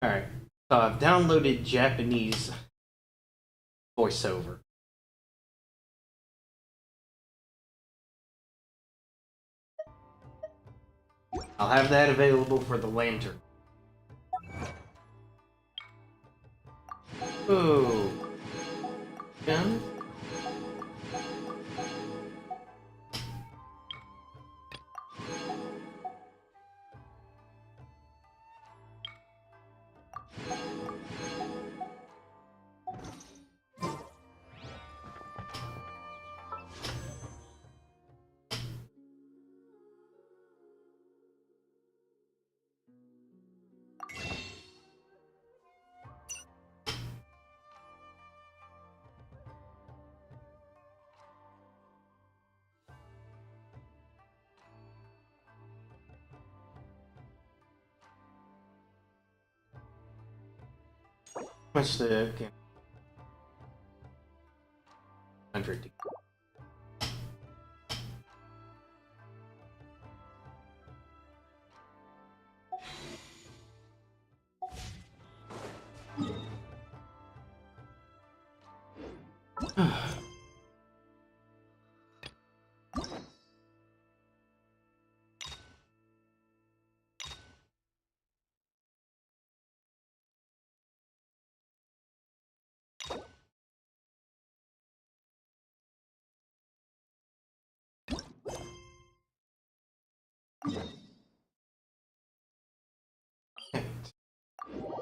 Alright. So I've downloaded Japanese voiceover. I'll have that available for the lantern. Oh. Gun? Much the okay. 100.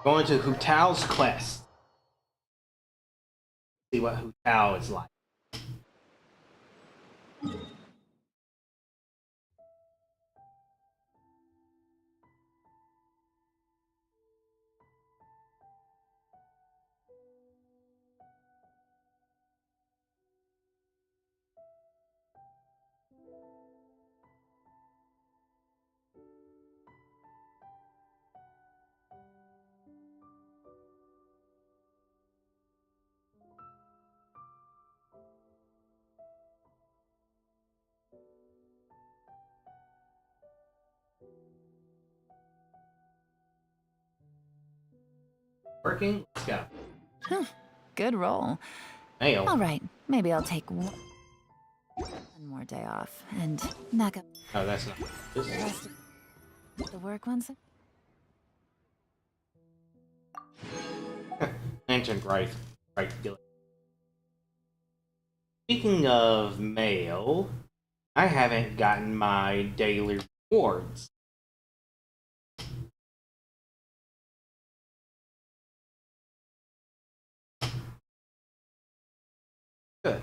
Going to Hu Tao's quest. See what Hu Tao is like. Working? Let's go. Good roll. Mail. All right, maybe I'll take one more day off and knock up Oh, that's not. This the is rest of the work ones. lantern right. Speaking of mail, I haven't gotten my daily rewards. Good.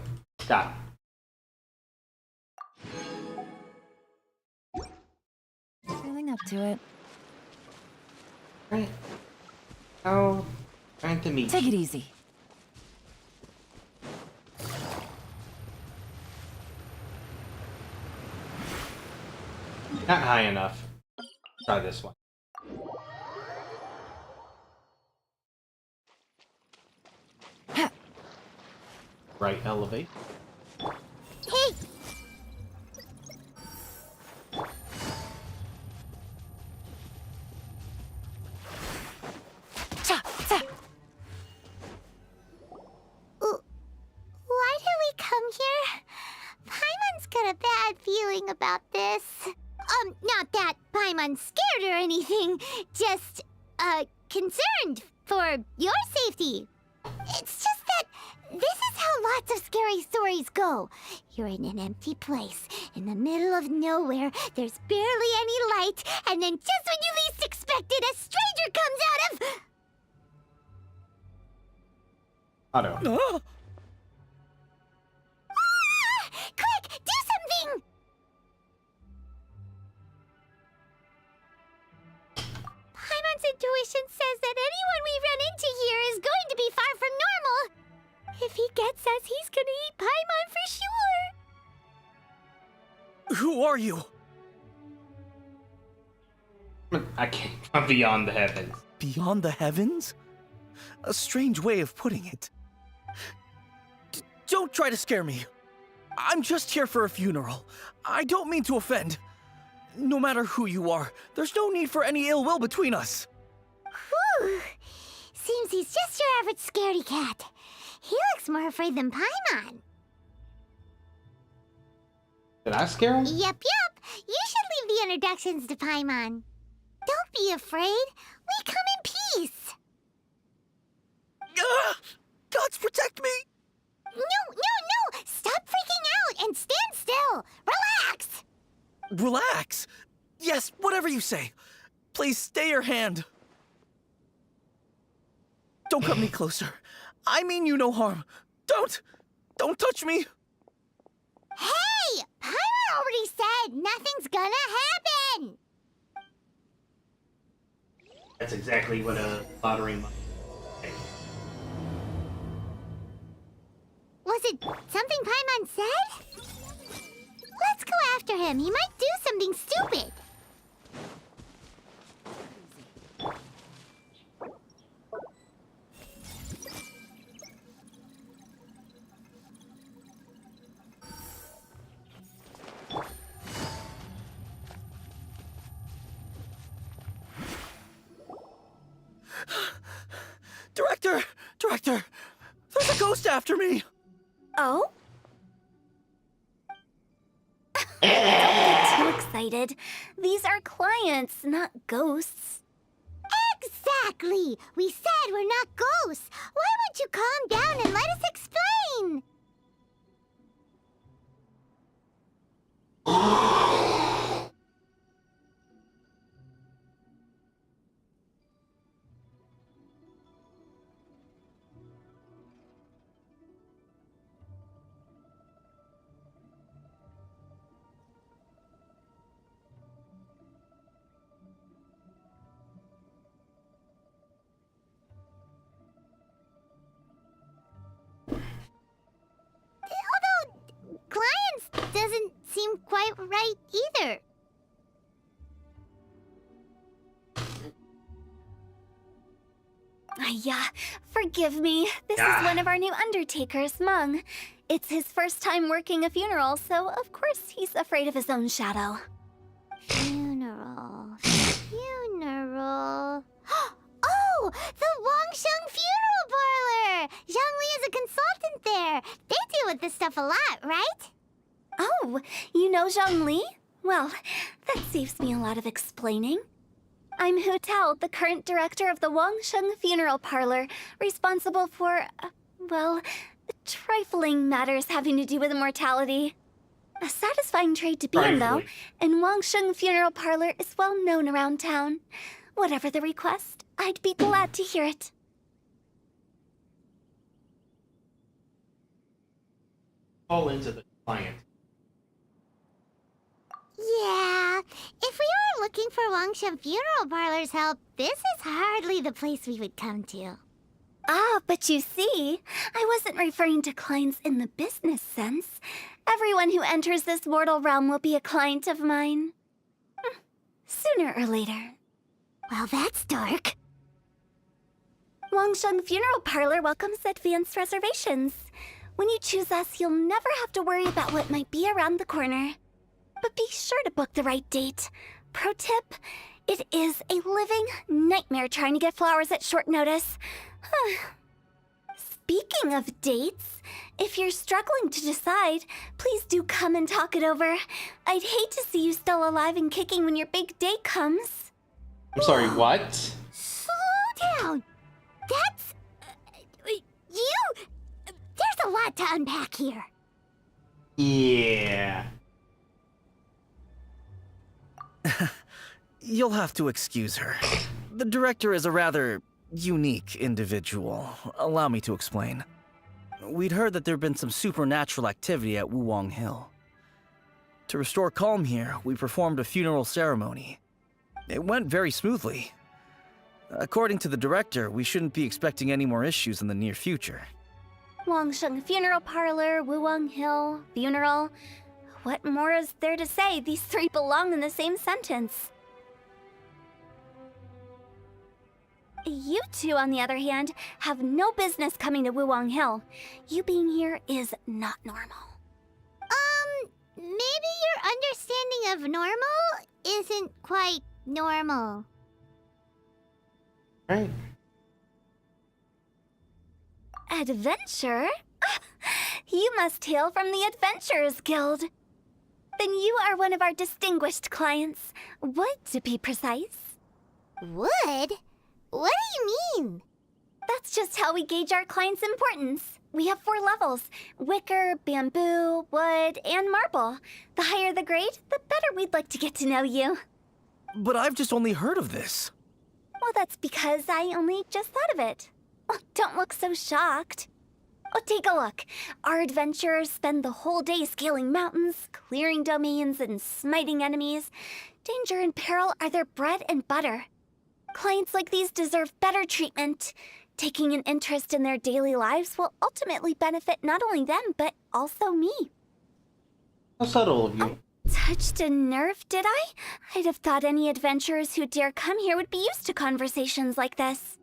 Got Feeling up to it. it. Right. Oh, trying to meet Take you. it easy. Not high enough. Try this one. Right, elevate. Hey! Cha, cha. Why did we come here? Paimon's got a bad feeling about this. Not that Paimon's scared or anything, just, concerned for your safety. It's just that this is how lots of scary stories go. You're in an empty place, in the middle of nowhere, there's barely any light, and then just when you least expect it, a stranger comes out of... Auto. Quick, do something! Paimon's intuition says that anyone we run into here is going to be far from normal. If he gets us, he's gonna eat Paimon for sure. Who are you? I can't come beyond the heavens. Beyond the heavens? A strange way of putting it. Don't try to scare me. I'm just here for a funeral. I don't mean to offend. No matter who you are, there's no need for any ill will between us. Whew. seems he's just your average scaredy cat. He looks more afraid than Paimon. Did I scare him? Yep. You should leave the introductions to Paimon. Don't be afraid. We come in peace. Gods protect me! No. Stop freaking out and stand still. Relax. Relax. Yes, whatever you say. Please stay your hand. Don't come any closer. I mean you no harm. Don't touch me. Hey, Paimon already said nothing's gonna happen. That's exactly what a lottering. Was it something Paimon said? Let's go after him. He might do something stupid. Director! There's a ghost after me! Oh? Don't get too excited. These are clients, not ghosts. Exactly. We said we're not ghosts. Why won't you calm down and let us explain? Clients doesn't seem quite right either. Yeah, forgive me. This is one of our new undertakers, Mung. It's his first time working a funeral, so of course he's afraid of his own shadow. Funeral. Oh, the Wangsheng Funeral Parlor! Zhongli is a consultant there. They deal with this stuff a lot, right? Oh, you know Zhongli? Well, that saves me a lot of explaining. I'm Hu Tao, the current director of the Wangsheng Funeral Parlor, responsible for, trifling matters having to do with immortality. A satisfying trade to be in, though, and Wangsheng Funeral Parlor is well known around town. Whatever the request, I'd be glad to hear it. Fall into the client. Yeah, if we were looking for Wangsheng Funeral Parlor's help, this is hardly the place we would come to. Ah, but you see, I wasn't referring to clients in the business sense. Everyone who enters this mortal realm will be a client of mine. Sooner or later. Well, that's dark. Wangsheng Funeral Parlor welcomes advanced reservations. When you choose us, you'll never have to worry about what might be around the corner. But be sure to book the right date. Pro tip, it is a living nightmare trying to get flowers at short notice. Speaking of dates, if you're struggling to decide, please do come and talk it over. I'd hate to see you still alive and kicking when your big day comes. I'm sorry, what? Slow down. That's... you... There's a lot to unpack here. Yeah. You'll have to excuse her. The director is a rather unique individual. Allow me to explain. We'd heard that there'd been some supernatural activity at Wuwang Hill. To restore calm here, we performed a funeral ceremony. It went very smoothly. According to the director, we shouldn't be expecting any more issues in the near future. Wangsheng Funeral Parlor, Wuwang Hill, funeral. What more is there to say? These three belong in the same sentence. You two, on the other hand, have no business coming to Wuwang Hill. You being here is not normal. Maybe your understanding of normal isn't quite normal. Right. Adventure? You must hail from the Adventurers Guild. Then you are one of our distinguished clients. Wood, to be precise. Wood? What do you mean? That's just how we gauge our clients' importance. We have 4 levels: wicker, bamboo, wood, and marble. The higher the grade, the better we'd like to get to know you. But I've just only heard of this. Well, that's because I only just thought of it. Oh, don't look so shocked. Oh, take a look. Our adventurers spend the whole day scaling mountains, clearing domains, and smiting enemies. Danger and peril are their bread and butter. Clients like these deserve better treatment. Taking an interest in their daily lives will ultimately benefit not only them, but also me. How subtle of you. Touched a nerve, did I? I'd have thought any adventurers who dare come here would be used to conversations like this.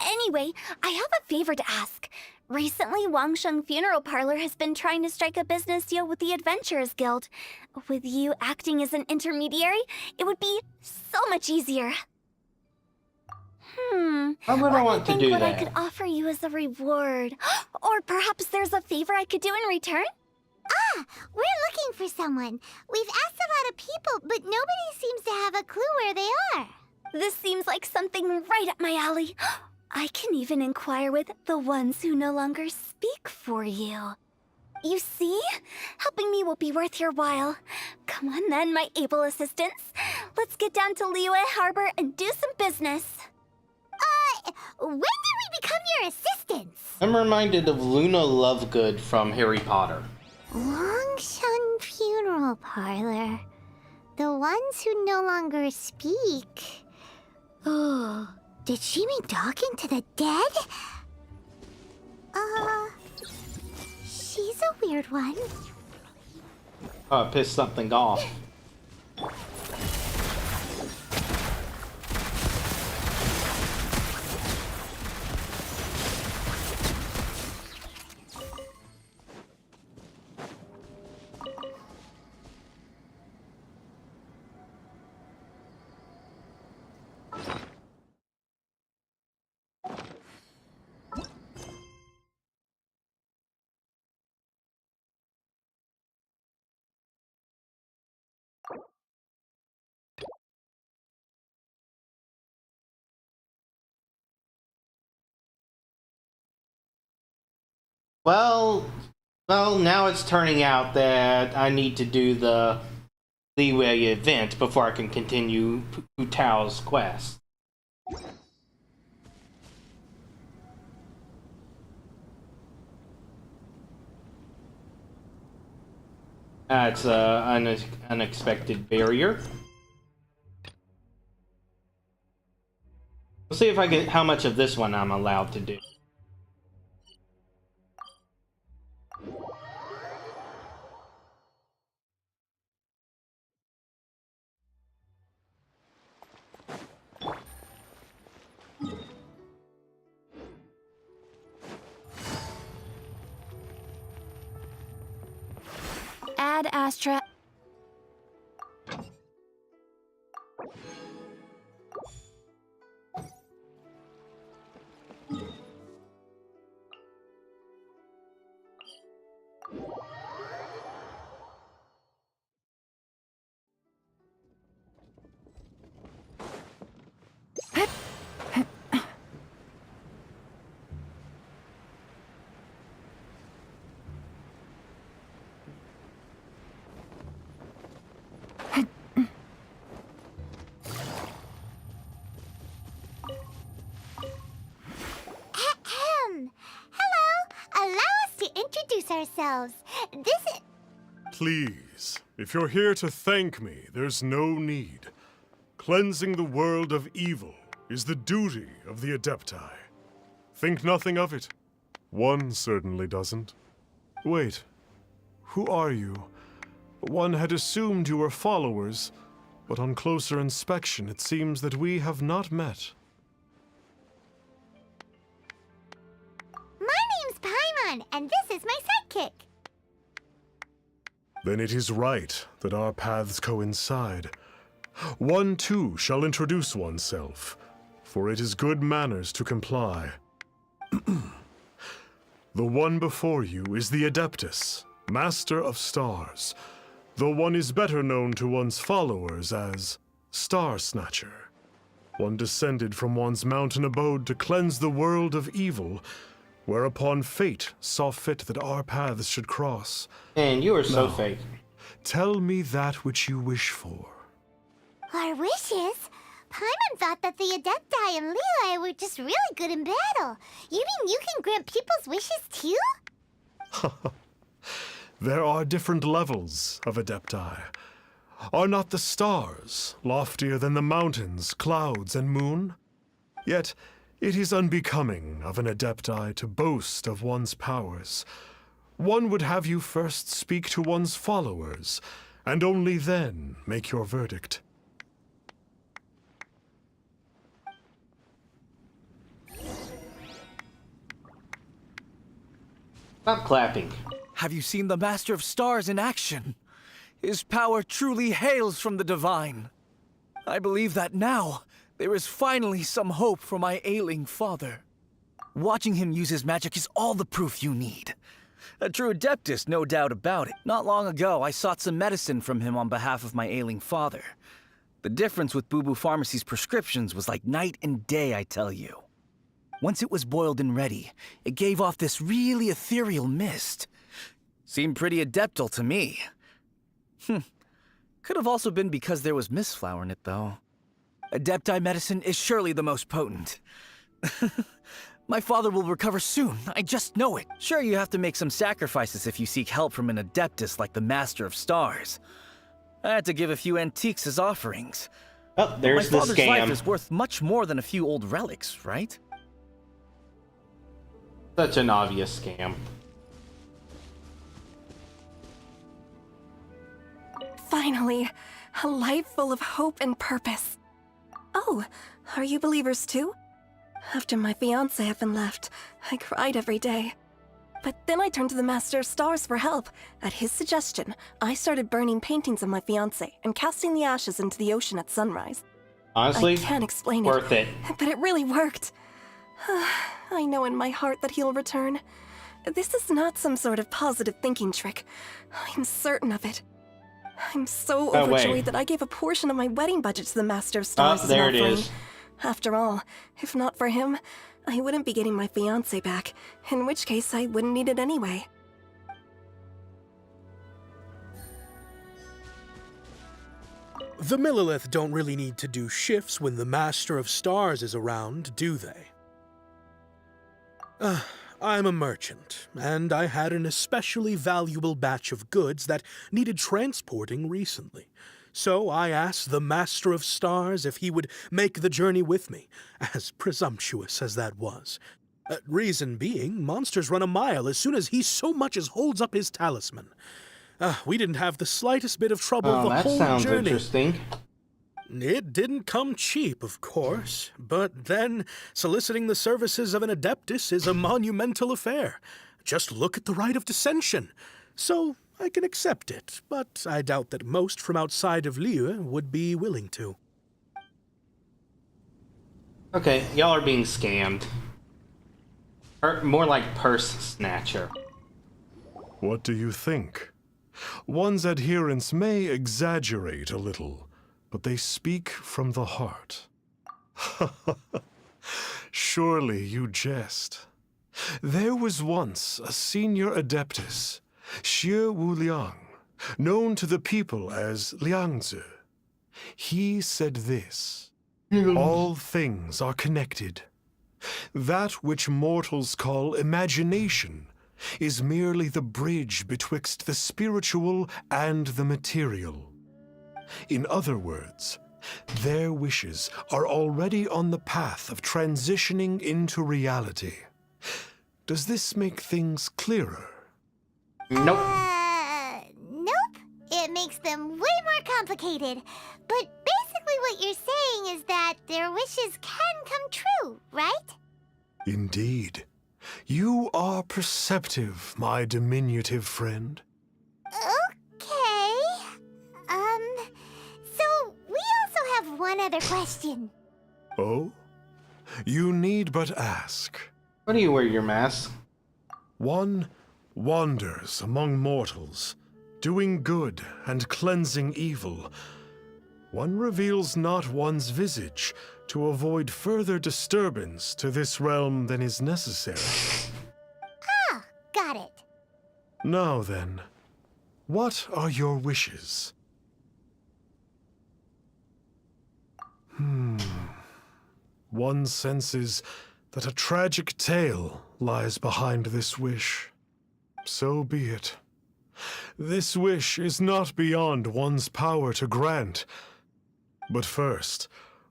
Anyway, I have a favor to ask. Recently, Wangsheng Funeral Parlor has been trying to strike a business deal with the Adventurers Guild. With you acting as an intermediary, it would be so much easier. I wouldn't want to Think do what I that. could offer you as a reward. Or perhaps there's a favor I could do in return? We're looking for someone. We've asked a lot of people, but nobody seems to have a clue where they are. This seems like something right up my alley. I can even inquire with the ones who no longer speak for you. You see? Helping me will be worth your while. Come on then, my able assistants. Let's get down to Liyue Harbor and do some business. When did we become your assistants? I'm reminded of Luna Lovegood from Harry Potter. Wangsheng Funeral Parlor. The ones who no longer speak. Oh, did she mean talking to the dead? She's a weird one. Oh, I pissed something off. Well, now it's turning out that I need to do the Liyue event before I can continue Pu Tao's quest. That's an unexpected barrier. We'll see if I get how much of this one I'm allowed to do. Ad Astra. Hello. Allow us to introduce ourselves. This is... Please, if you're here to thank me, there's no need. Cleansing the world of evil is the duty of the Adepti. Think nothing of it. One certainly doesn't. Wait, who are you? One had assumed you were followers, but on closer inspection it seems that we have not met. My name's Paimon, and this is my sidekick. Then it is right that our paths coincide. One too shall introduce oneself, for it is good manners to comply. The one before you is the Adeptus, Master of Stars, though one is better known to one's followers as Star Snatcher. One descended from one's mountain abode to cleanse the world of evil, whereupon fate saw fit that our paths should cross. And you are so No. fake. Tell me that which you wish for. Our wishes? Paimon thought that the Adepti and Levi were just really good in battle. You mean you can grant people's wishes too? There are different levels of Adepti. Are not the stars loftier than the mountains, clouds, and moon? Yet it is unbecoming of an Adepti to boast of one's powers. One would have you first speak to one's followers, and only then make your verdict. Stop clapping. Have you seen the Master of Stars in action? His power truly hails from the divine. I believe that now there is finally some hope for my ailing father. Watching him use his magic is all the proof you need. A true Adeptus, no doubt about it. Not long ago, I sought some medicine from him on behalf of my ailing father. The difference with Boo Boo Pharmacy's prescriptions was like night and day, I tell you. Once it was boiled and ready, it gave off this really ethereal mist. Seemed pretty adeptal to me. Could have also been because there was mistflower in it, though. Adepti medicine is surely the most potent. My father will recover soon, I just know it. Sure, you have to make some sacrifices if you seek help from an Adeptus like the Master of Stars. I had to give a few antiques as offerings. Oh, there's the My father's life scam. is worth much more than a few old relics, right? Such an obvious scam. Finally, a life full of hope and purpose. Oh, are you believers too? After my fiancé had been left, I cried every day. But then I turned to the Master of Stars for help. At his suggestion, I started burning paintings of my fiancé and casting the ashes into the ocean at sunrise. Honestly, I can't explain worth it. but it really worked. I know in my heart that he'll return. This is not some sort of positive thinking trick. I'm certain of it. I'm so Oh, wait. overjoyed that I gave a portion of my wedding budget to the Master of Stars as an there it offering. is. After all, if not for him, I wouldn't be getting my fiancé back, in which case I wouldn't need it anyway. The Millilith don't really need to do shifts when the Master of Stars is around, do they? I'm a merchant, and I had an especially valuable batch of goods that needed transporting recently. So I asked the Master of Stars if he would make the journey with me, as presumptuous as that was. Reason being, monsters run a mile as soon as he so much as holds up his talisman. We didn't have the slightest bit of trouble Oh, the that whole sounds journey. interesting. It didn't come cheap, of course, but then soliciting the services of an Adeptus is a monumental affair. Just look at the Rite of Dissension. So I can accept it, but I doubt that most from outside of Liyue would be willing to. Okay, y'all are being scammed. Or more like purse snatcher. What do you think? One's adherents may exaggerate a little, but they speak from the heart. Surely you jest. There was once a senior Adeptus, Xie Wuliang, known to the people as Liangzi. He said this: all things are connected. That which mortals call imagination is merely the bridge betwixt the spiritual and the material. In other words, their wishes are already on the path of transitioning into reality. Does this make things clearer? Nope. Nope. It makes them way more complicated. But basically what you're saying is that their wishes can come true, right? Indeed. You are perceptive, my diminutive friend. Okay. So we also have one other question. Oh? You need but ask. Why do you wear your mask? One wanders among mortals, doing good and cleansing evil. One reveals not one's visage to avoid further disturbance to this realm than is necessary. Ah, got it. Now then, what are your wishes? One senses that a tragic tale lies behind this wish. So be it. This wish is not beyond one's power to grant. But first,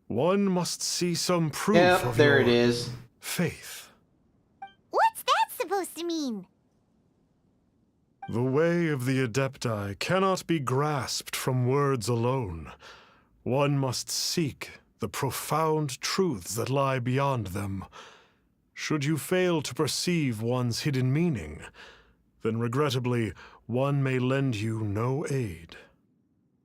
one must see some proof Yep, of there your it is. faith. What's that supposed to mean? The way of the Adepti cannot be grasped from words alone. One must seek the profound truths that lie beyond them. Should you fail to perceive one's hidden meaning, then regrettably, one may lend you no aid.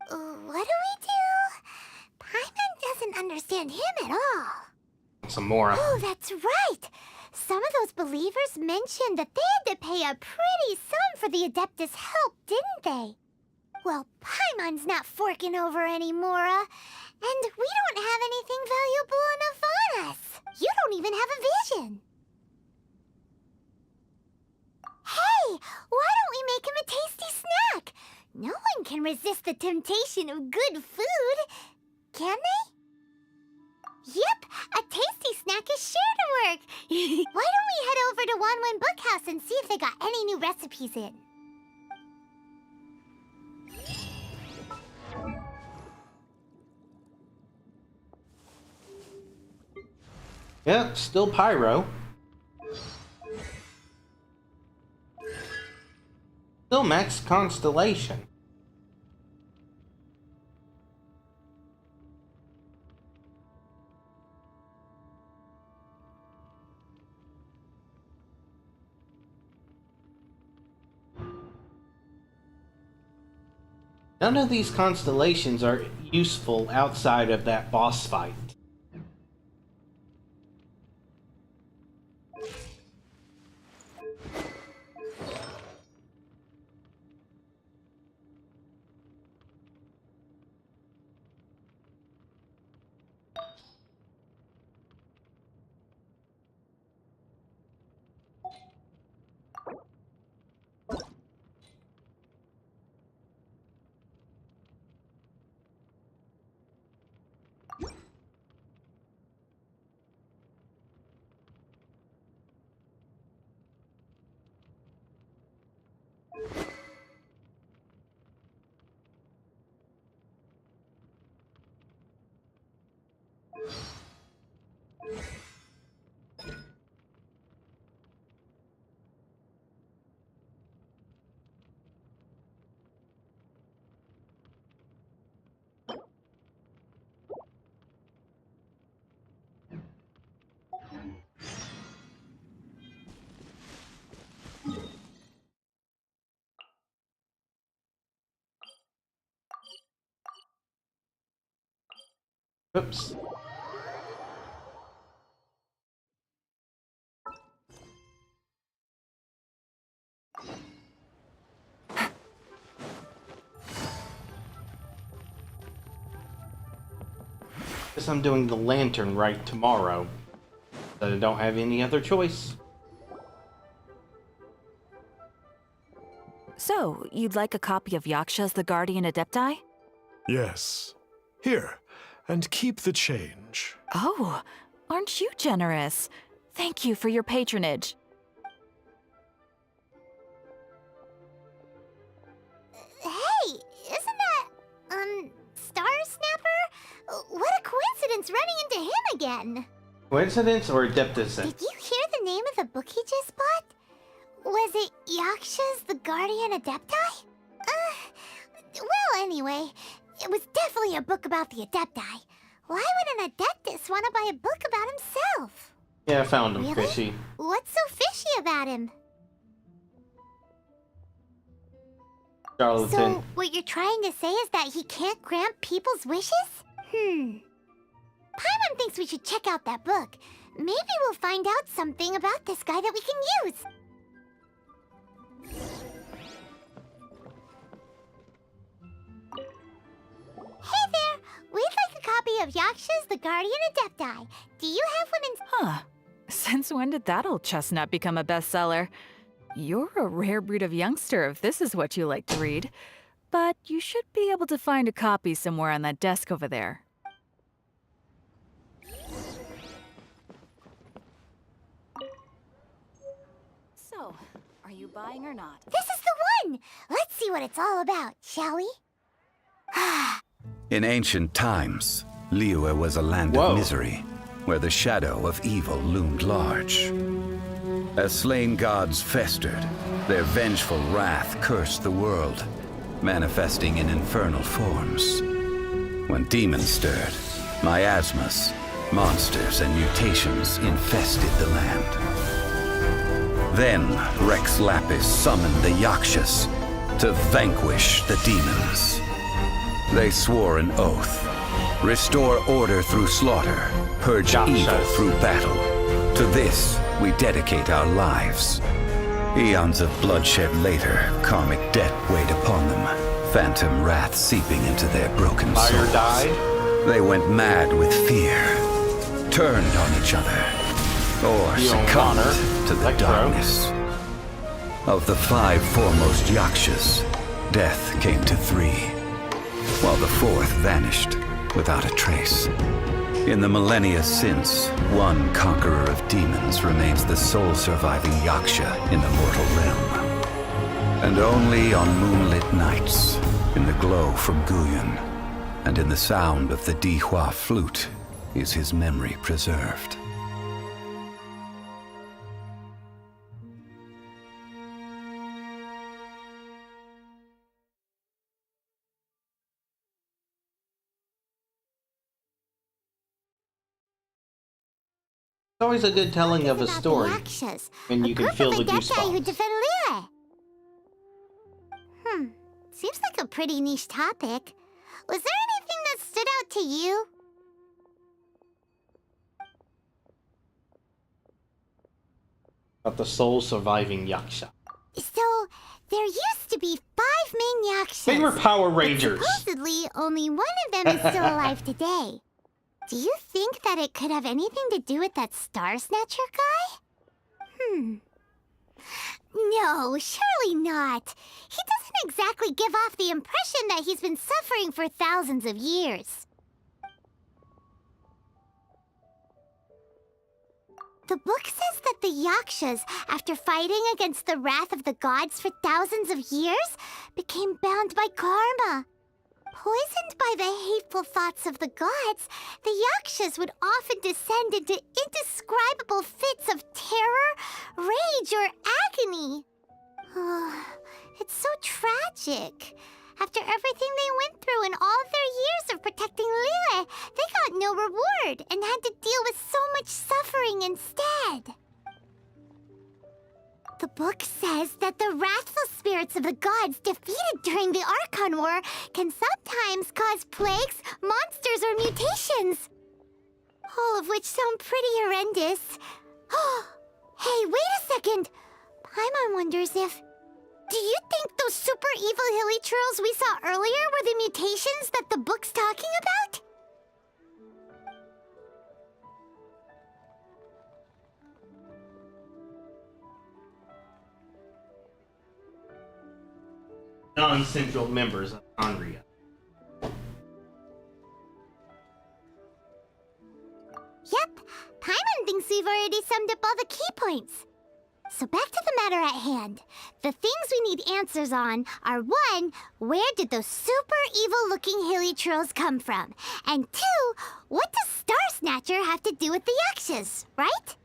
What do we do? Paimon doesn't understand him at all. Some more. Oh, that's right. Some of those believers mentioned that they had to pay a pretty sum for the Adeptus' help, didn't they? Well, Paimon's not forking over any, Mora. And we don't have anything valuable enough on us. You don't even have a vision. Hey, why don't we make him a tasty snack? No one can resist the temptation of good food, can they? Yep, a tasty snack is sure to work. Why don't we head over to Wanwen Bookhouse and see if they got any new recipes in? Yep, still Pyro. Still Max Constellation. None of these constellations are useful outside of that boss fight. Oops. Guess I'm doing the lantern right tomorrow. But I don't have any other choice. So, you'd like a copy of Yaksha's The Guardian Adepti? Yes. Here, and keep the change. Oh, aren't you generous? Thank you for your patronage. Hey, isn't that, Star Snapper? What a coincidence running into him again. Coincidence or Adeptus? Did you hear the name of the book he just bought? Was it Yaksha's The Guardian Adepti? Well, anyway, it was definitely a book about the Adepti. Why would an Adeptus want to buy a book about himself? Yeah, I found him Really? fishy. What's so fishy about him? Charlatan. So, what you're trying to say is that he can't grant people's wishes? Paimon thinks we should check out that book. Maybe we'll find out something about this guy that we can use. of Yakshas, the Guardian Adepti. Do you have one in... Huh. Since when did that old chestnut become a bestseller? You're a rare breed of youngster if this is what you like to read. But you should be able to find a copy somewhere on that desk over there. So, are you buying or not? This is the one! Let's see what it's all about, shall we? In ancient times, Liyue was a land Whoa. of misery, where the shadow of evil loomed large. As slain gods festered, their vengeful wrath cursed the world, manifesting in infernal forms. When demons stirred, miasmas, monsters, and mutations infested the land. Then Rex Lapis summoned the Yakshas to vanquish the demons. They swore an oath: restore order through slaughter, purge Yakshas. evil through battle. To this, we dedicate our lives. Eons of bloodshed later, karmic debt weighed upon them, phantom wrath seeping into their broken Fire souls. died. They went mad with fear, turned on each other, or You don't succumbed want her. to the Electro. darkness. Of the 5 foremost Yakshas, death came to 3, while the 4th vanished without a trace. In the millennia since, one conqueror of demons remains the sole surviving Yaksha in the mortal realm. And only on moonlit nights, in the glow from Guyon, and in the sound of the Dihua flute, is his memory preserved. It's always a good telling of a About story The Yakshas, when a you can group feel of the Adepti who goosebumps. defend Liyue. Seems like a pretty niche topic. Was there anything that stood out to you? About the sole surviving Yaksha. So, there used to be 5 main Yakshas. They were Power but Rangers. supposedly, only one of them is still alive today. Do you think that it could have anything to do with that Star Snatcher guy? No, surely not. He doesn't exactly give off the impression that he's been suffering for thousands of years. The book says that the Yakshas, after fighting against the wrath of the gods for thousands of years, became bound by karma. Poisoned by the hateful thoughts of the gods, the Yakshas would often descend into indescribable fits of terror, rage, or agony. It's so tragic. After everything they went through and all their years of protecting Liyue, they got no reward and had to deal with so much suffering instead. The book says that the wrathful spirits of the gods defeated during the Archon War can sometimes cause plagues, monsters, or mutations. All of which sound pretty horrendous. Hey, wait a second! Paimon wonders if... Do you think those super evil hilly trolls we saw earlier were the mutations that the book's talking about? Non-central members of Anria. Yep, Paimon thinks we've already summed up all the key points. So back to the matter at hand. The things we need answers on are 1, where did those super evil-looking hilly trolls come from? And 2, what does Star Snatcher have to do with the Yakshas, right?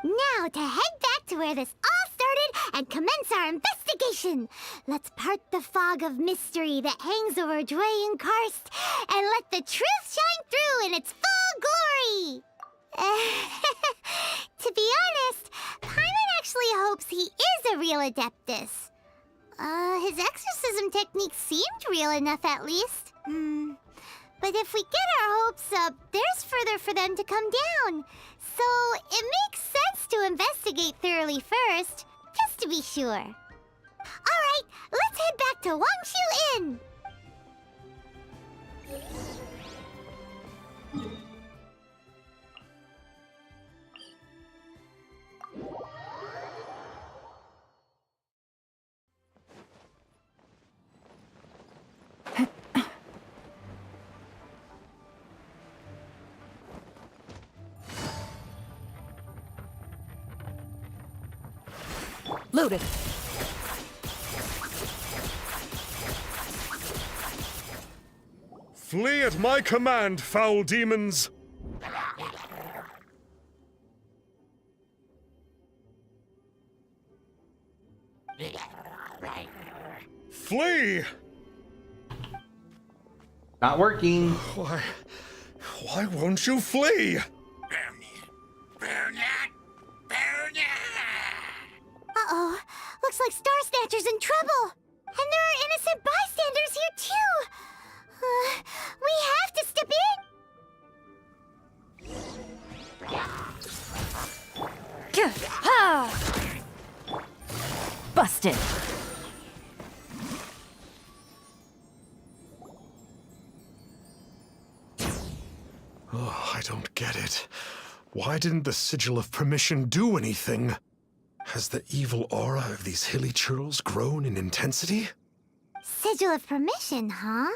Now to head back to where this all started and commence our investigation. Let's part the fog of mystery that hangs over Dwayne Karst and let the truth shine through in its full glory. To be honest, Paimon actually hopes he is a real Adeptus. His exorcism technique seemed real enough at least. But if we get our hopes up, there's further for them to come down. So it makes sense to investigate thoroughly first, just to be sure. Alright, let's head back to Wangshu Inn! Loaded. Flee at my command, foul demons! Flee! Not working. Why won't you flee? Uh-oh. Looks like Star Snatcher's in trouble. And there are innocent bystanders here, too. We have to step in. Gah! Ha! Busted. Oh, I don't get it. Why didn't the Sigil of Permission do anything? Has the evil aura of these hilly churls grown in intensity? Sigil of Permission, huh?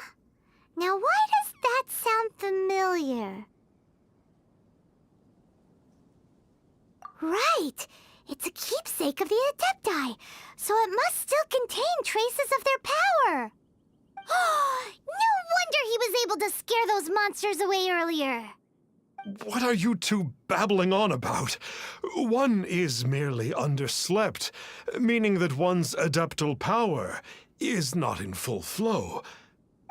Now why does that sound familiar? Right! It's a keepsake of the Adepti, so it must still contain traces of their power. No wonder he was able to scare those monsters away earlier. What are you two babbling on about? One is merely underslept, meaning that one's adeptal power is not in full flow.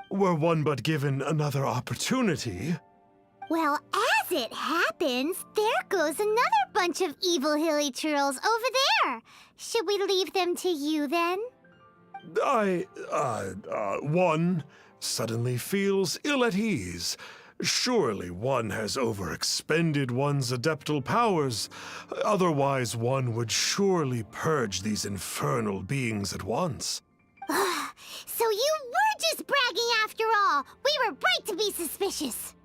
Were one but given another opportunity... Well, as it happens, there goes another bunch of evil hilly churls over there. Should we leave them to you, then? One suddenly feels ill at ease. Surely one has overexpended one's adeptal powers. Otherwise, one would surely purge these infernal beings at once. So you were just bragging after all. We were right to be suspicious.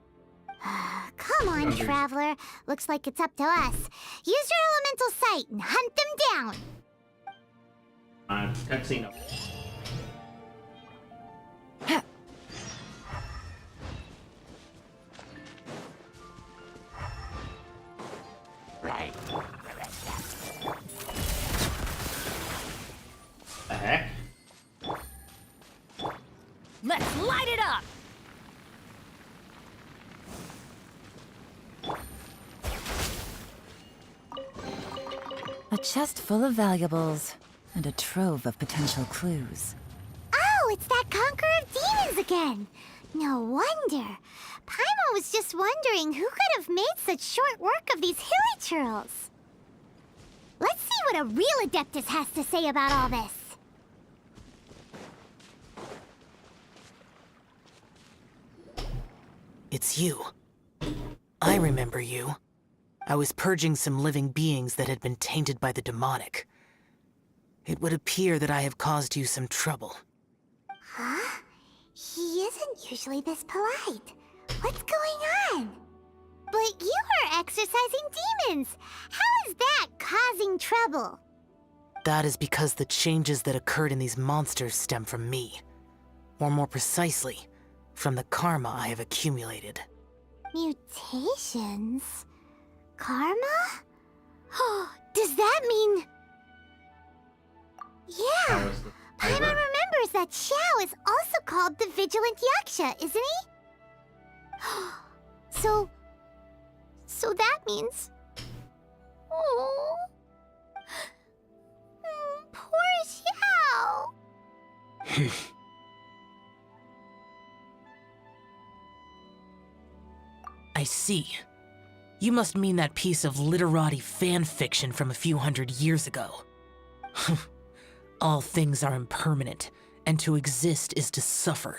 Come on, Traveler. Looks like it's up to us. Use your elemental sight and hunt them down. Cutscene. The heck? Let's light it up! A chest full of valuables, and a trove of potential clues. Oh, it's that Conqueror of Demons again. No wonder. Paimon was just wondering who could have made such short work of these hilly churls. Let's see what a real Adeptus has to say about all this. It's you. I remember you. I was purging some living beings that had been tainted by the demonic. It would appear that I have caused you some trouble. Huh? He isn't usually this polite. What's going on? But you are exorcising demons. How is that causing trouble? That is because the changes that occurred in these monsters stem from me. Or more precisely, from the karma I have accumulated. Mutations? Karma? Does that mean... Yeah! Paimon remembers that Xiao is also called the Vigilant Yaksha, isn't he? So that means... Oh... Poor Xiao! I see. You must mean that piece of literati fan fiction from a few hundred years ago. All things are impermanent, and to exist is to suffer.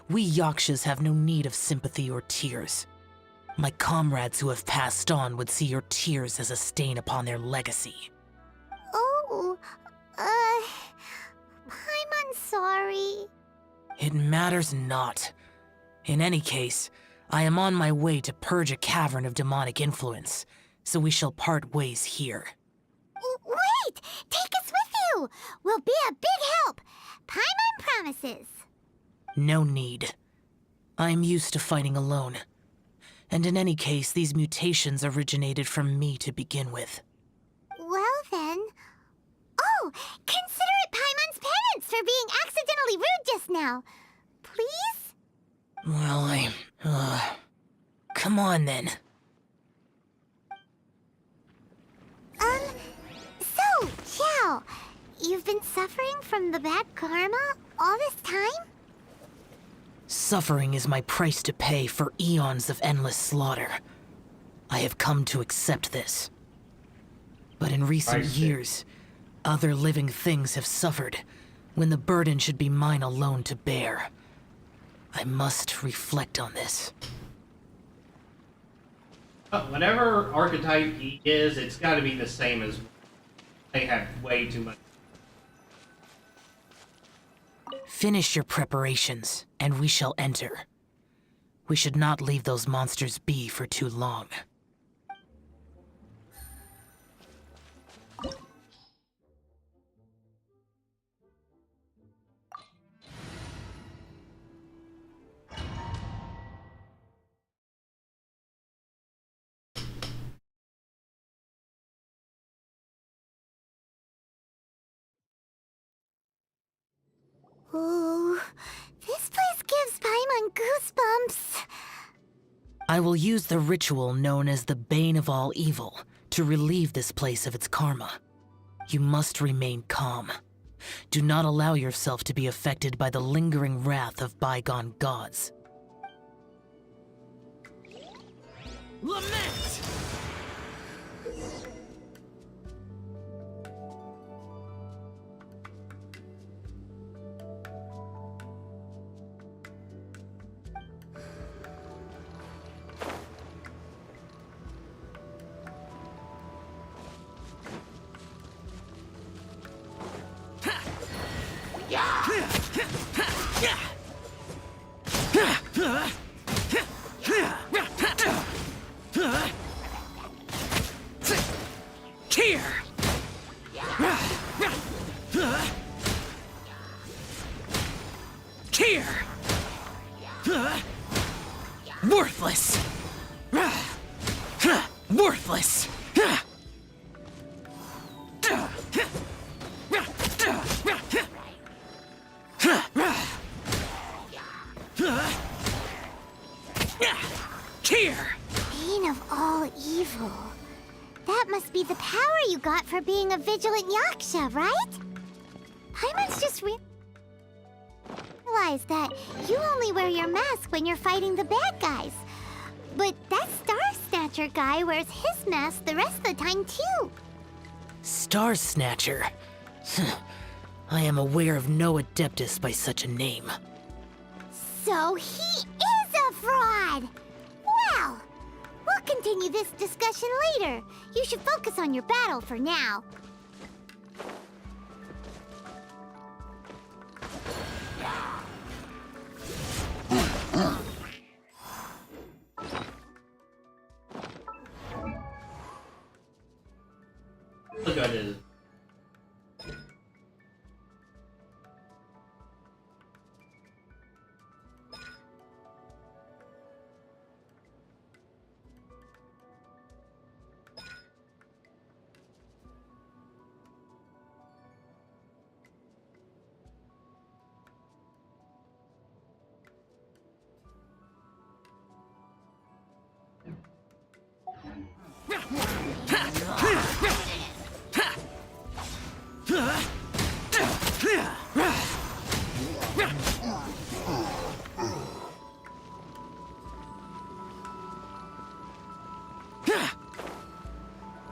We Yakshas have no need of sympathy or tears. My comrades who have passed on would see your tears as a stain upon their legacy. Oh, Paimon's sorry. It matters not. In any case, I am on my way to purge a cavern of demonic influence, so we shall part ways here. Wait! Take us with you! We'll be a big help! Paimon promises! No need. I am used to fighting alone. And in any case, these mutations originated from me to begin with. Well then... consider it Paimon's penance for being accidentally rude just now. Please? Well, come on then. So, Xiao, you've been suffering from the bad karma all this time? Suffering is my price to pay for eons of endless slaughter. I have come to accept this. But in recent years, other living things have suffered, when the burden should be mine alone to bear. I must reflect on this. Whatever archetype he is, it's got to be the same as they have way too much. Finish your preparations, and we shall enter. We should not leave those monsters be for too long. Ooh, this place gives Paimon goosebumps. I will use the ritual known as the Bane of All Evil to relieve this place of its karma. You must remain calm. Do not allow yourself to be affected by the lingering wrath of bygone gods. Lament! Cheer! Cheer! Worthless! Worthless! Cheer! Bane of all evil. That must be the power you got for being a vigilant Yaksha, right? Paimon's just realized that you only wear your mask when you're fighting the bad guys. But that Star Snatcher guy wears his mask the rest of the time, too. Star Snatcher? I am aware of no Adeptus by such a name. So he is a fraud! Well, we'll continue this discussion later. You should focus on your battle for now. Look at it.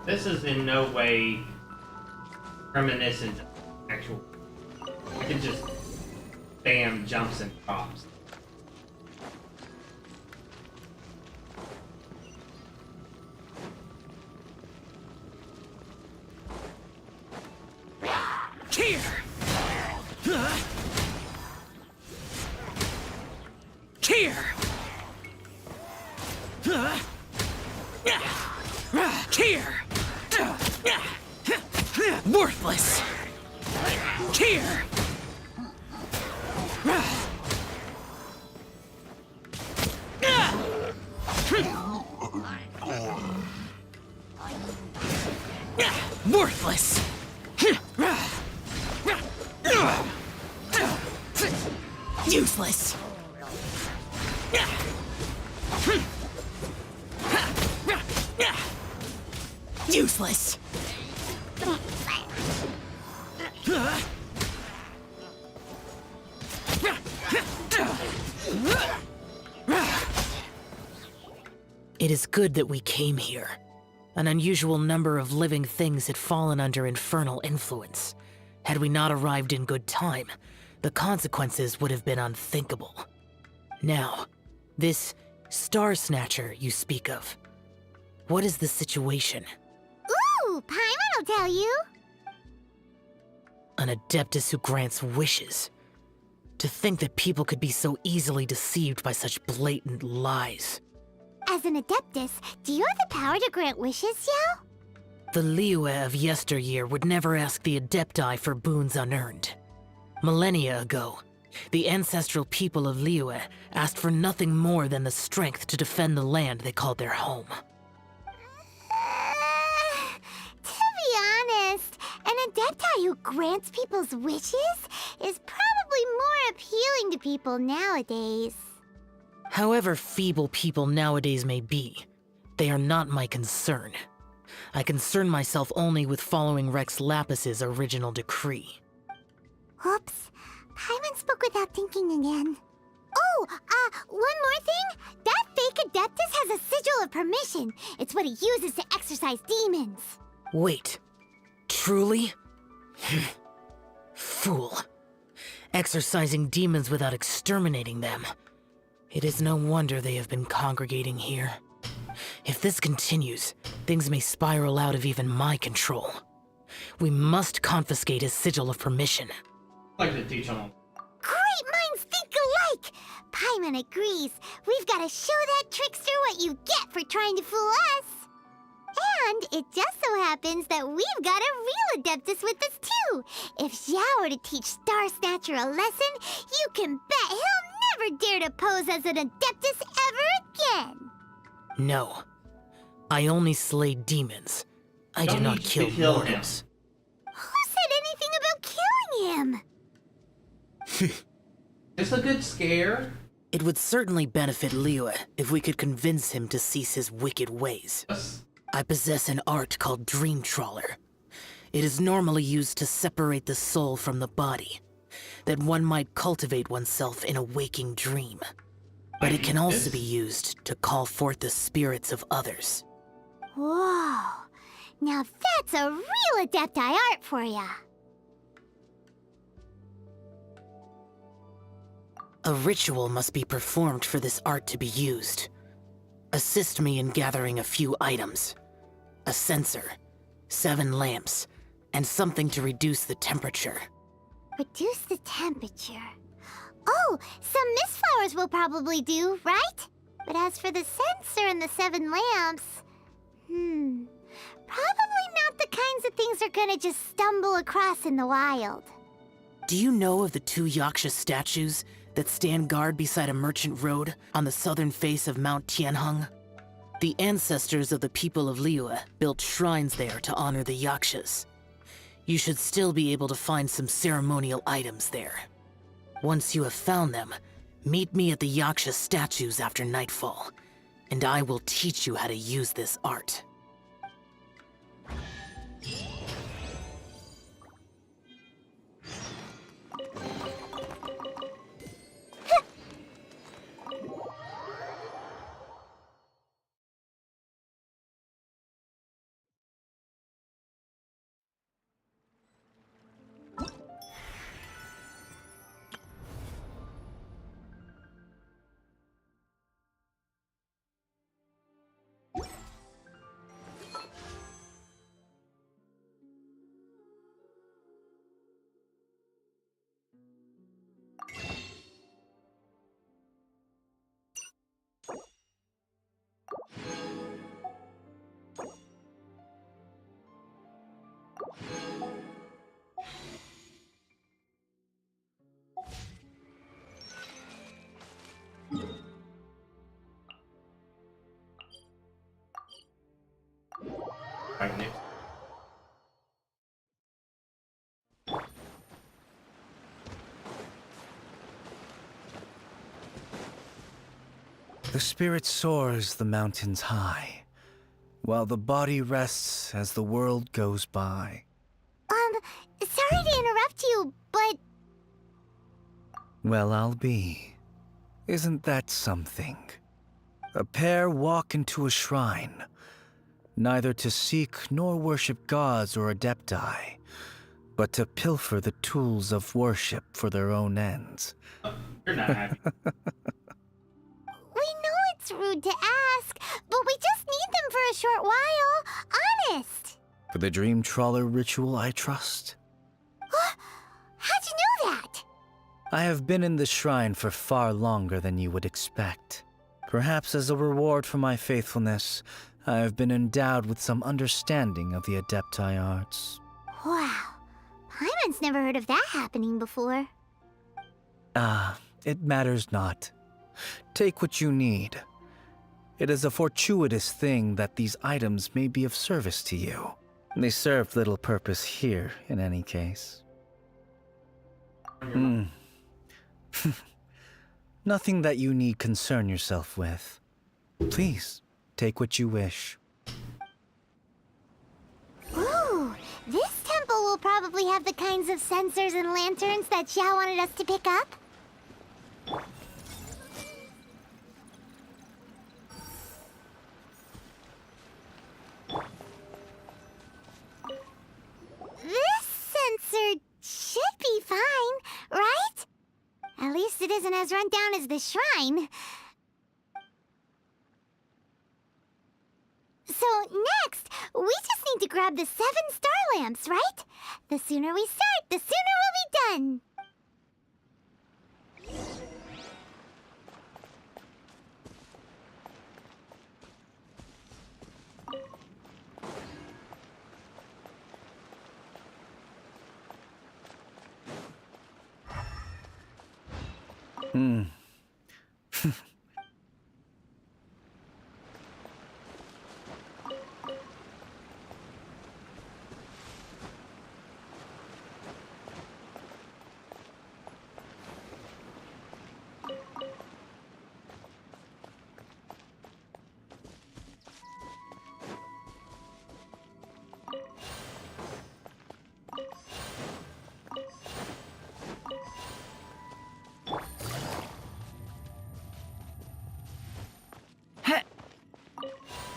This is in no way reminiscent of actual. I can just spam jumps and drops. Cheer! Cheer! Cheer! Worthless! Cheer! Worthless! useless. It is good that we came here. An unusual number of living things had fallen under infernal influence. Had we not arrived in good time, the consequences would have been unthinkable. Now, this Star Snatcher you speak of, what is the situation? Ooh, Paimon will tell you. An Adeptus who grants wishes. To think that people could be so easily deceived by such blatant lies. As an Adeptus, do you have the power to grant wishes, Yao? The Liyue of yesteryear would never ask the Adepti for boons unearned. Millennia ago, the ancestral people of Liyue asked for nothing more than the strength to defend the land they called their home. To be honest, an Adepti who grants people's wishes is probably more appealing to people nowadays. However feeble people nowadays may be, they are not my concern. I concern myself only with following Rex Lapis's original decree. Oops. Paimon spoke without thinking again. Oh, one more thing. That fake Adeptus has a sigil of permission. It's what he uses to exorcise demons. Wait, truly? Fool. Exorcising demons without exterminating them. It is no wonder they have been congregating here. If this continues, things may spiral out of even my control. We must confiscate his sigil of permission. I like to teach them. Great minds think alike! Paimon agrees. We've got to show that trickster what you get for trying to fool us. And it just so happens that we've got a real Adeptus with us too. If Xiao were to teach Star Snatcher a lesson, you can bet he'll never dare to pose as an Adeptus ever again. No. I only slay demons. I do Don't not need to kill kill him. mortals. Who said anything about killing him? It's a good scare. It would certainly benefit Liyue if we could convince him to cease his wicked ways. Yes. I possess an art called Dream Trawler. It is normally used to separate the soul from the body, that one might cultivate oneself in a waking dream. But it can also be used to call forth the spirits of others. Whoa. Now that's a real Adepti art for ya. A ritual must be performed for this art to be used. Assist me in gathering a few items. A censer, 7 lamps, and something to reduce the temperature. Reduce the temperature. Oh, some mist flowers will probably do, right? But as for the censer and the 7 lamps... probably not the kinds of things they're gonna just stumble across in the wild. Do you know of the 2 Yaksha statues that stand guard beside a merchant road on the southern face of Mount Tianheng? The ancestors of the people of Liyue built shrines there to honor the Yakshas. You should still be able to find some ceremonial items there. Once you have found them, meet me at the Yaksha statues after nightfall, and I will teach you how to use this art. Right, The spirit soars the mountains high. while the body rests as the world goes by. Sorry to interrupt you, but Well, I'll be. Isn't that something? A pair walk into a shrine, neither to seek nor worship gods or adepti, but to pilfer the tools of worship for their own ends. You're not happy. we know it's rude to ask, but we just need them for a short while. Honest. For the Dream Trawler ritual, I trust. How'd you know that? I have been in the shrine for far longer than you would expect. Perhaps as a reward for my faithfulness, I have been endowed with some understanding of the Adepti arts. Wow. Paimon's never heard of that happening before. It matters not. Take what you need. It is a fortuitous thing that these items may be of service to you. They serve little purpose here, in any case. Nothing that you need concern yourself with. Please, take what you wish. Ooh, this temple will probably have the kinds of sensors and lanterns that Xiao wanted us to pick up. This sensor should be fine, right? At least it isn't as run down as the shrine. So next, we just need to grab the 7 star lamps, right? The sooner we start, the sooner we'll be done.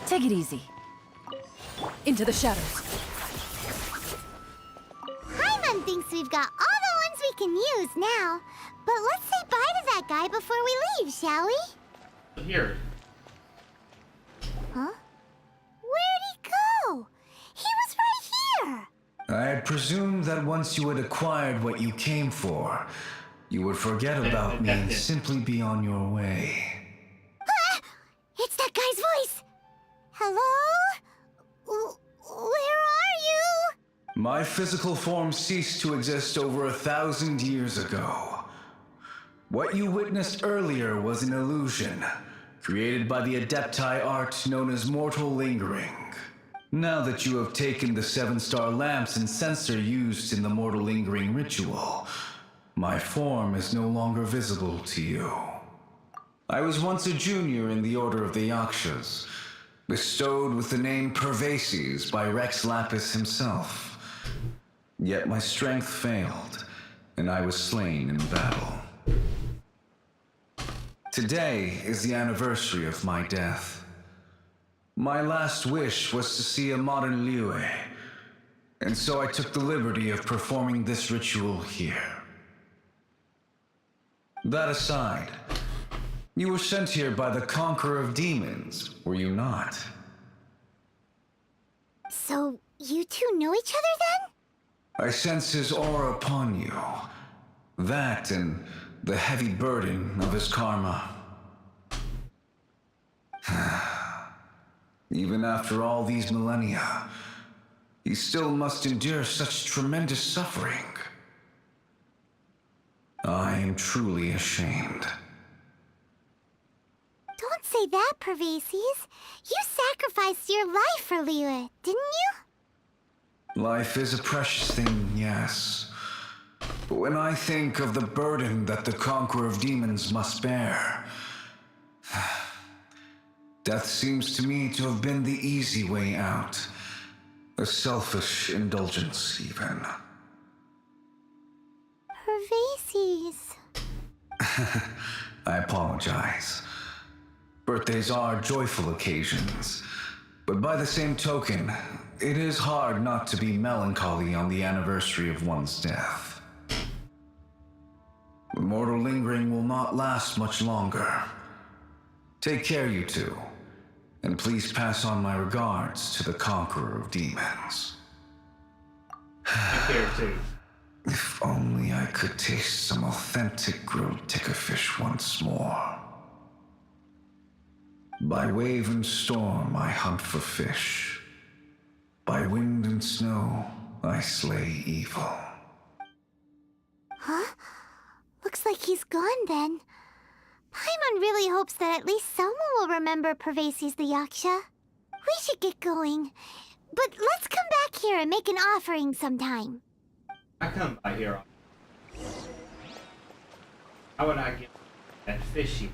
Take it easy. Into the shadows. Paimon thinks we've got all the ones we can use now. But let's say bye to that guy before we leave, shall we? Here. Huh? Where'd he go? He was right here. I had presumed that once you had acquired what you came for, you would forget about me and simply be on your way. Ah! It's that guy's voice. Hello? Where are you? My physical form ceased to exist over 1,000 years ago. What you witnessed earlier was an illusion, created by the Adepti art known as mortal lingering. Now that you have taken the 7-star lamps and sensor used in the mortal lingering ritual, my form is no longer visible to you. I was once a junior in the Order of the Yakshas, bestowed with the name Pervases by Rex Lapis himself. Yet my strength failed, and I was slain in battle. Today is the anniversary of my death. My last wish was to see a modern Liyue, and so I took the liberty of performing this ritual here. That aside, you were sent here by the Conqueror of Demons, were you not? So, you two know each other then? I sense his aura upon you. That and the heavy burden of his karma. Even after all these millennia, he still must endure such tremendous suffering. I am truly ashamed. Don't say that, Pervases. You sacrificed your life for Liyue, didn't you? Life is a precious thing, yes. But when I think of the burden that the Conqueror of Demons must bear, Death seems to me to have been the easy way out. A selfish indulgence, even. Pervases. I apologize. Birthdays are joyful occasions, but by the same token, it is hard not to be melancholy on the anniversary of one's death. The mortal lingering will not last much longer. Take care, you two, and please pass on my regards to the conqueror of demons. Take care too. If only I could taste some authentic grilled ticker fish once more. By wave and storm I hunt for fish. By wind and snow I slay evil. Huh? Looks like he's gone then. Paimon really hopes that at least someone will remember Pervases the Yaksha. We should get going. But let's come back here and make an offering sometime. I come by here. How would I get that fishy?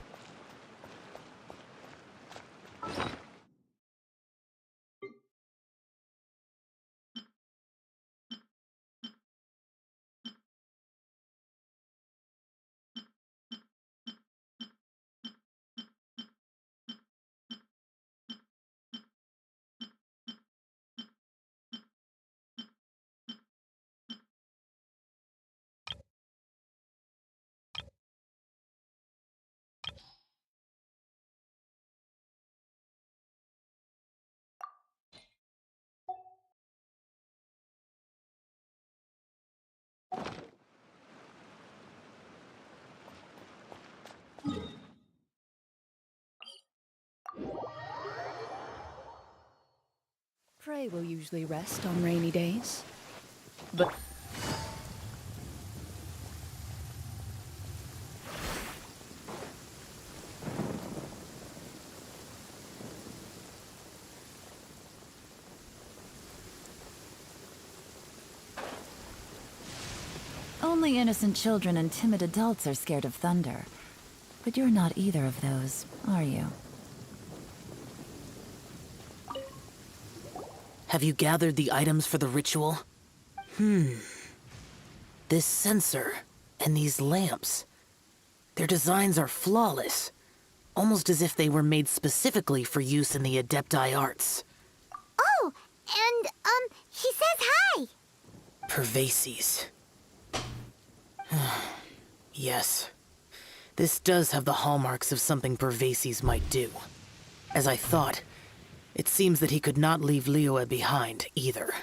Prey will usually rest on rainy days. But Only innocent children and timid adults are scared of thunder. But you're not either of those, are you? Have you gathered the items for the ritual? This censer and these lamps. Their designs are flawless. Almost as if they were made specifically for use in the Adepti arts. Oh, and, he says hi! Pervases. Yes. This does have the hallmarks of something Pervases might do. As I thought, it seems that he could not leave Liyue behind, either.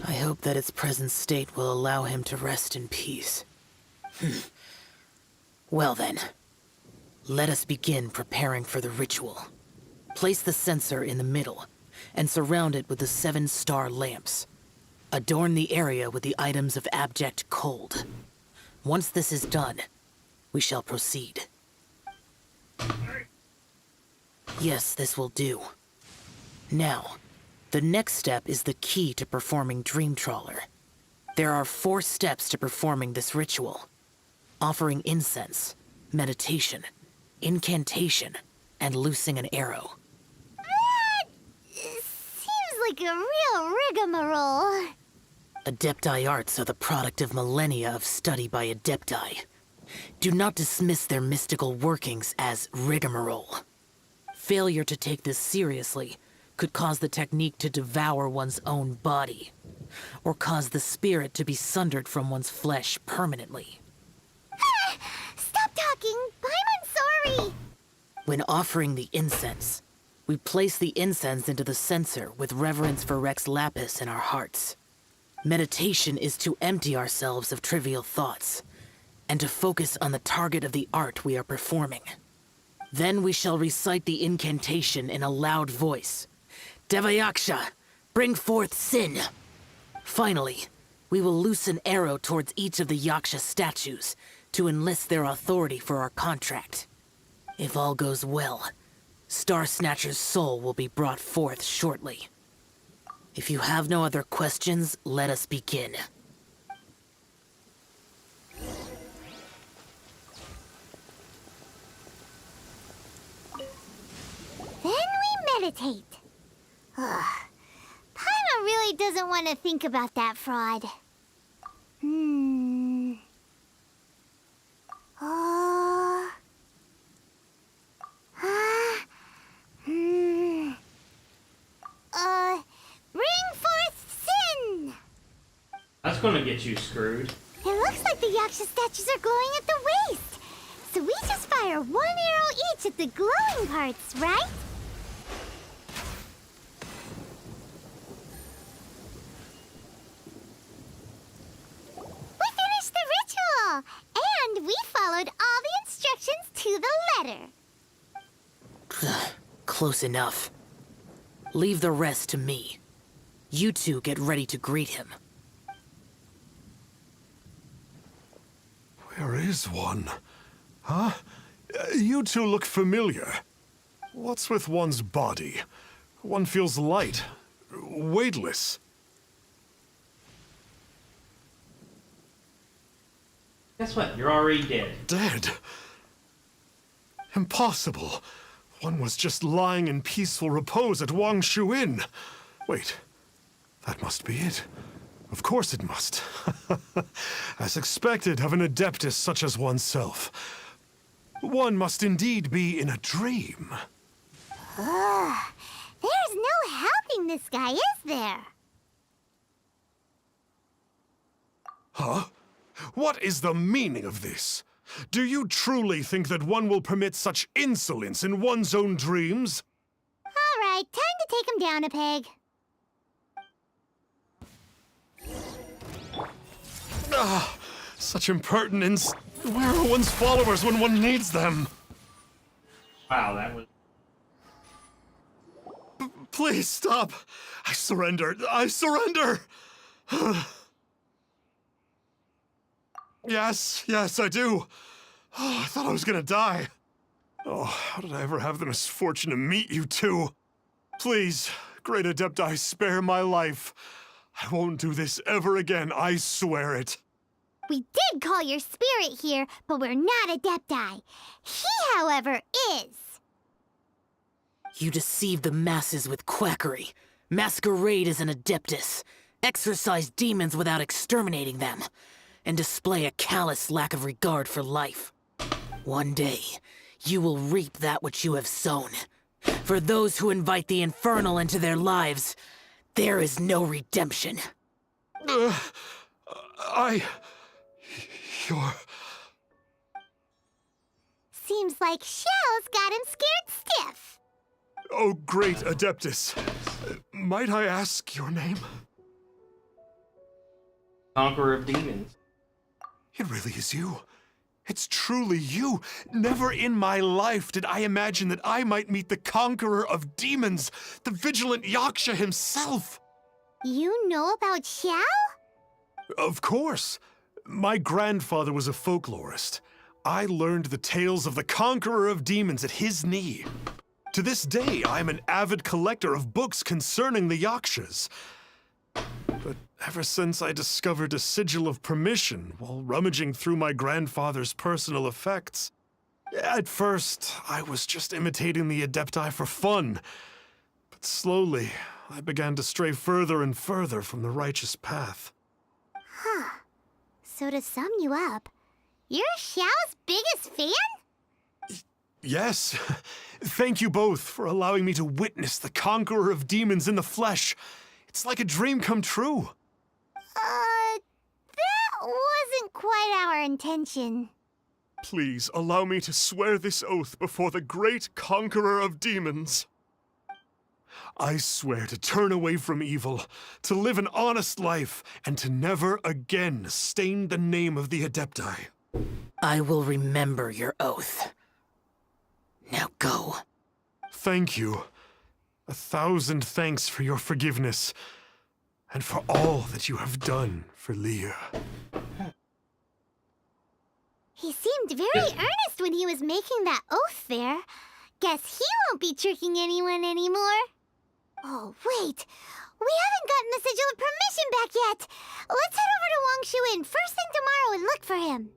I hope that its present state will allow him to rest in peace. Well then, let us begin preparing for the ritual. Place the censer in the middle, and surround it with the 7-star lamps. Adorn the area with the items of abject cold. Once this is done, we shall proceed. Yes, this will do. Now, the next step is the key to performing Dream Trawler. There are 4 steps to performing this ritual. Offering incense, meditation, incantation, and loosing an arrow. That seems like a real rigmarole. Adepti arts are the product of millennia of study by Adepti. Do not dismiss their mystical workings as rigmarole. Failure to take this seriously could cause the technique to devour one's own body, or cause the spirit to be sundered from one's flesh permanently. Stop talking! I'm sorry! When offering the incense, we place the incense into the censer with reverence for Rex Lapis in our hearts. Meditation is to empty ourselves of trivial thoughts, and to focus on the target of the art we are performing. Then we shall recite the incantation in a loud voice. Devayaksha, bring forth sin! Finally, we will loose an arrow towards each of the Yaksha statues to enlist their authority for our contract. If all goes well, Star Snatcher's soul will be brought forth shortly. If you have no other questions, let us begin. meditate. Ugh. Paimon really doesn't want to think about that fraud. Oh. Bring forth sin! That's gonna get you screwed. It looks like the Yaksha statues are glowing at the waist. So we just fire one arrow each at the glowing parts, right? We finished the ritual! And we followed all the instructions to the letter. Close enough. Leave the rest to me. You two get ready to greet him. Where is one? Huh? You two look familiar. What's with one's body? One feels light, weightless. Guess what? You're already dead. Dead? Impossible. One was just lying in peaceful repose at Wangshu Inn. Wait, that must be it. Of course it must. As expected of an adeptus such as oneself. One must indeed be in a dream. There's no helping this guy, is there? Huh? What is the meaning of this? Do you truly think that one will permit such insolence in one's own dreams? All right, time to take him down a peg. Ah, such impertinence. Where are one's followers when one needs them? Wow, that was... Please stop. I surrender. I surrender. Yes, I do. Oh, I thought I was gonna die. Oh, how did I ever have the misfortune to meet you two? Please, Great Adepti, spare my life. I won't do this ever again, I swear it. We did call your spirit here, but we're not Adepti. He, however, is. You deceive the masses with quackery. Masquerade as an adeptus. Exorcise demons without exterminating them. And display a callous lack of regard for life. One day, you will reap that which you have sown. For those who invite the infernal into their lives, there is no redemption. You're... Seems like Xiao's got him scared stiff. Oh, great Adeptus. Might I ask your name? Conqueror of Demons. It really is you. It's truly you. Never in my life did I imagine that I might meet the Conqueror of Demons, the vigilant Yaksha himself. You know about Xiao? Of course. My grandfather was a folklorist. I learned the tales of the Conqueror of Demons at his knee. To this day, I'm an avid collector of books concerning the Yakshas. But ever since I discovered a sigil of permission while rummaging through my grandfather's personal effects, at first, I was just imitating the Adepti for fun. But slowly, I began to stray further and further from the righteous path. Huh. So to sum you up, you're Xiao's biggest fan? Yes. Thank you both for allowing me to witness the Conqueror of Demons in the flesh. It's like a dream come true. That wasn't quite our intention. Please allow me to swear this oath before the great Conqueror of Demons. I swear to turn away from evil, to live an honest life, and to never again stain the name of the Adepti. I will remember your oath. Now go. Thank you. 1,000 thanks for your forgiveness, and for all that you have done for Leah. He seemed very earnest when he was making that oath there. Guess he won't be tricking anyone anymore. Oh, wait. We haven't gotten the sigil of permission back yet. Let's head over to Wangshu Inn first thing tomorrow and look for him.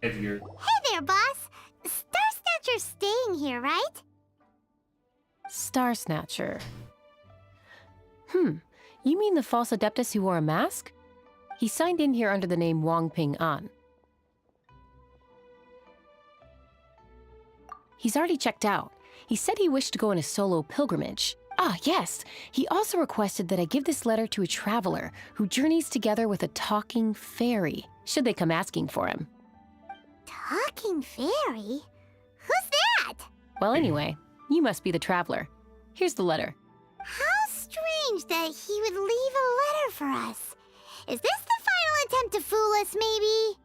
Heavier. Hey there, boss. Star Snatcher's staying here, right? Star Snatcher. You mean the false Adeptus who wore a mask? He signed in here under the name Wong Ping An. He's already checked out. He said he wished to go on a solo pilgrimage. Ah, yes. He also requested that I give this letter to a traveler who journeys together with a talking fairy, should they come asking for him. Talking fairy? Who's that? Well, anyway, you must be the traveler. Here's the letter. How strange that he would leave a letter for us. Is this the final attempt to fool us, maybe?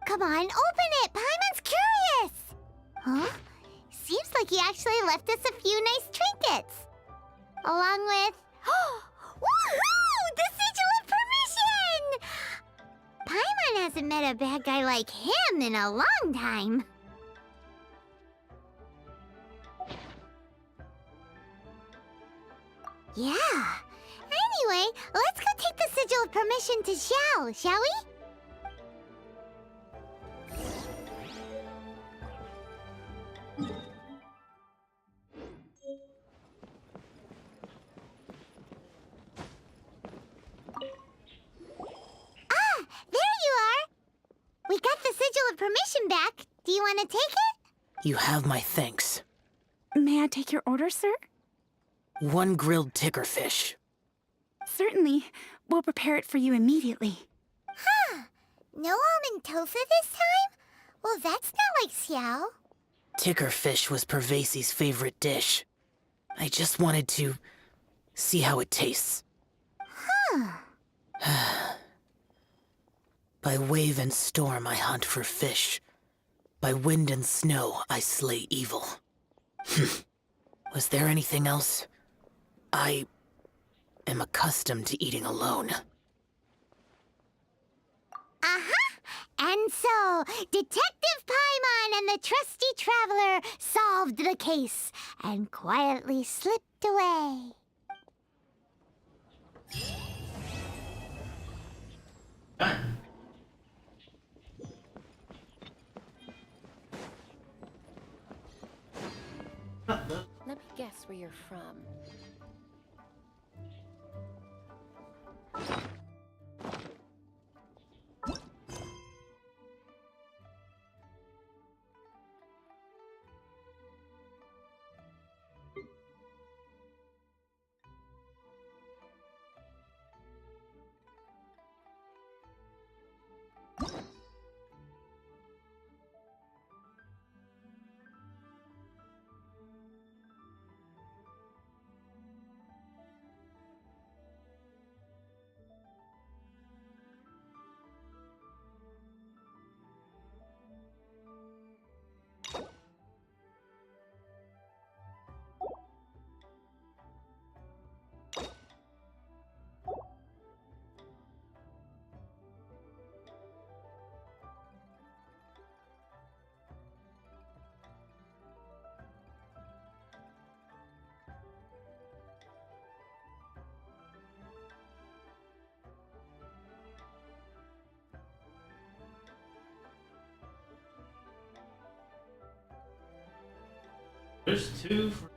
Come on, open it! Paimon's curious! Huh? Seems like he actually left us a few nice trinkets. Along with... Woohoo! The Sigil of Permission! Paimon hasn't met a bad guy like him in a long time. Yeah. Anyway, let's go take the Sigil of Permission to Xiao, shall we? Ah, there you are. We got the Sigil of Permission back. Do you want to take it? You have my thanks. May I take your order, sir? 1 grilled tickerfish. Certainly. We'll prepare it for you immediately. Huh. No almond tofu this time? Well, that's not like Xiao. Tickerfish was Pervasi's favorite dish. I just wanted to see how it tastes. Huh. By wave and storm I hunt for fish. By wind and snow I slay evil. Was there anything else? I am accustomed to eating alone. Uh-huh. And so, Detective Paimon and the trusty traveler solved the case and quietly slipped away. Let me guess where you're from. There's 2 for...